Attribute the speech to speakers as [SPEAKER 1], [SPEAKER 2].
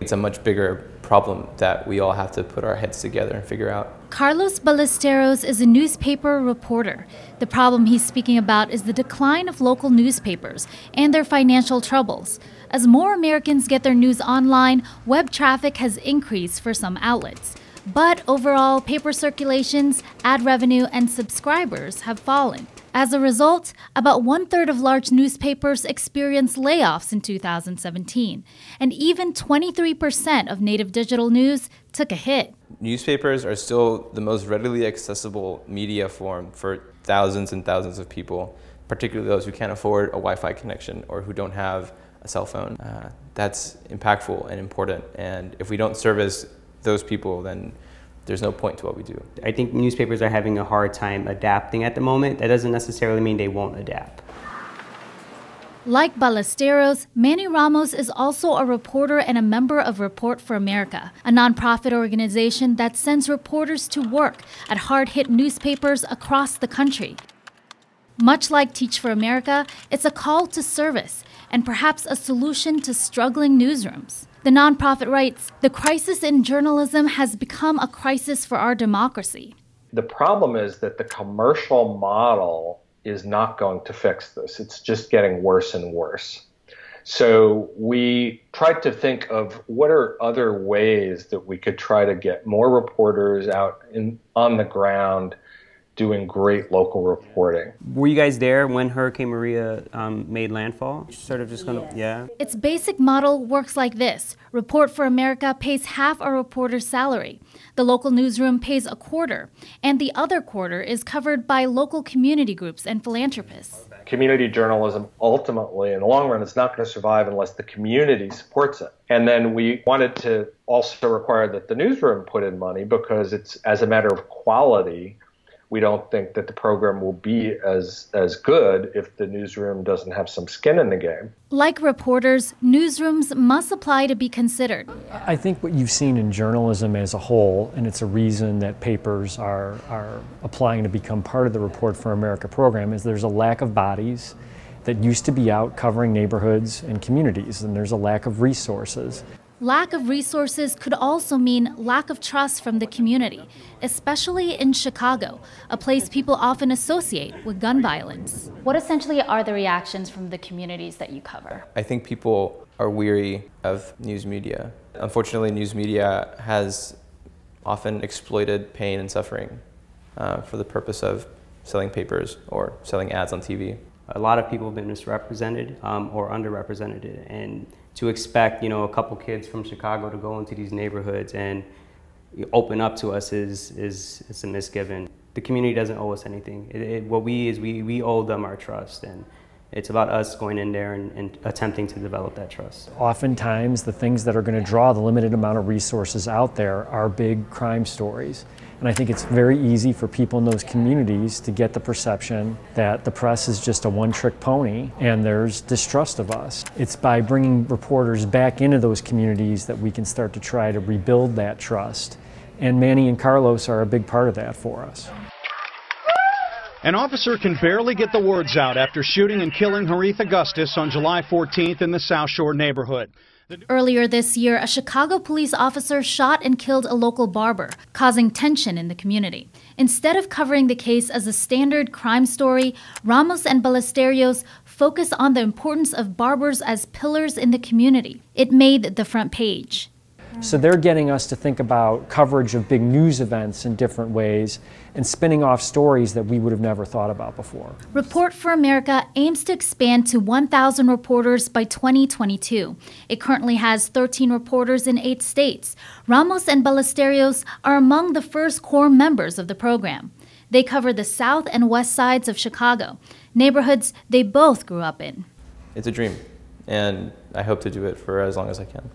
[SPEAKER 1] It's a much bigger problem that we all have to put our heads together and figure out.
[SPEAKER 2] Carlos Ballesteros is a newspaper reporter. The problem he's speaking about is the decline of local newspapers and their financial troubles. As more Americans get their news online, web traffic has increased for some outlets. But overall, paper circulations, ad revenue, and subscribers have fallen. As a result, about 1/3 of large newspapers experienced layoffs in 2017, and even 23% of native digital news took a hit.
[SPEAKER 1] Newspapers are still the most readily accessible media form for thousands and thousands of people, particularly those who can't afford a Wi-Fi connection or who don't have a cell phone. That's impactful and important, and if we don't service those people, then there's no point to what we do.
[SPEAKER 3] I think newspapers are having a hard time adapting at the moment. That doesn't necessarily mean they won't adapt.
[SPEAKER 2] Like Ballesteros, Manny Ramos is also a reporter and a member of Report for America, a nonprofit organization that sends reporters to work at hard-hit newspapers across the country. Much like Teach for America, it's a call to service and perhaps a solution to struggling newsrooms. The nonprofit writes, "The crisis in journalism has become a crisis for our democracy."
[SPEAKER 4] The problem is that the commercial model is not going to fix this. It's just getting worse and worse. So we tried to think of what are other ways that we could try to get more reporters out on the ground doing great local reporting.
[SPEAKER 3] Were you guys there when Hurricane Maria made landfall? Sort of just gonna, yeah.
[SPEAKER 2] Its basic model works like this. Report for America pays half a reporter's salary. The local newsroom pays a quarter, and the other quarter is covered by local community groups and philanthropists.
[SPEAKER 4] Community journalism, ultimately, in the long run, is not going to survive unless the community supports it. And then we wanted to also require that the newsroom put in money because it's, as a matter of quality, we don't think that the program will be as good if the newsroom doesn't have some skin in the game.
[SPEAKER 2] Like reporters, newsrooms must apply to be considered.
[SPEAKER 5] I think what you've seen in journalism as a whole, and it's a reason that papers are applying to become part of the Report for America program, is there's a lack of bodies that used to be out covering neighborhoods and communities, and there's a lack of resources.
[SPEAKER 2] Lack of resources could also mean lack of trust from the community, especially in Chicago, a place people often associate with gun violence. What essentially are the reactions from the communities that you cover?
[SPEAKER 1] I think people are weary of news media. Unfortunately, news media has often exploited pain and suffering for the purpose of selling papers or selling ads on TV.
[SPEAKER 3] A lot of people have been misrepresented or underrepresented, and to expect, a couple kids from Chicago to go into these neighborhoods and open up to us is a misgiving. The community doesn't owe us anything. What we owe them our trust, and it's about us going in there and attempting to develop that trust.
[SPEAKER 5] Oftentimes, the things that are going to draw the limited amount of resources out there are big crime stories. And I think it's very easy for people in those communities to get the perception that the press is just a one-trick pony and there's distrust of us. It's by bringing reporters back into those communities that we can start to try to rebuild that trust. And Manny and Carlos are a big part of that for us.
[SPEAKER 6] An officer can barely get the words out after shooting and killing Harith Augustus on July 14th in the South Shore neighborhood.
[SPEAKER 2] Earlier this year, a Chicago police officer shot and killed a local barber, causing tension in the community. Instead of covering the case as a standard crime story, Ramos and Ballesteros focus on the importance of barbers as pillars in the community. It made the front page.
[SPEAKER 5] So they're getting us to think about coverage of big news events in different ways and spinning off stories that we would have never thought about before.
[SPEAKER 2] Report for America aims to expand to 1,000 reporters by 2022. It currently has 13 reporters in 8 states. Ramos and Ballesteros are among the first core members of the program. They cover the south and west sides of Chicago, neighborhoods they both grew up in.
[SPEAKER 1] It's a dream, and I hope to do it for as long as I can.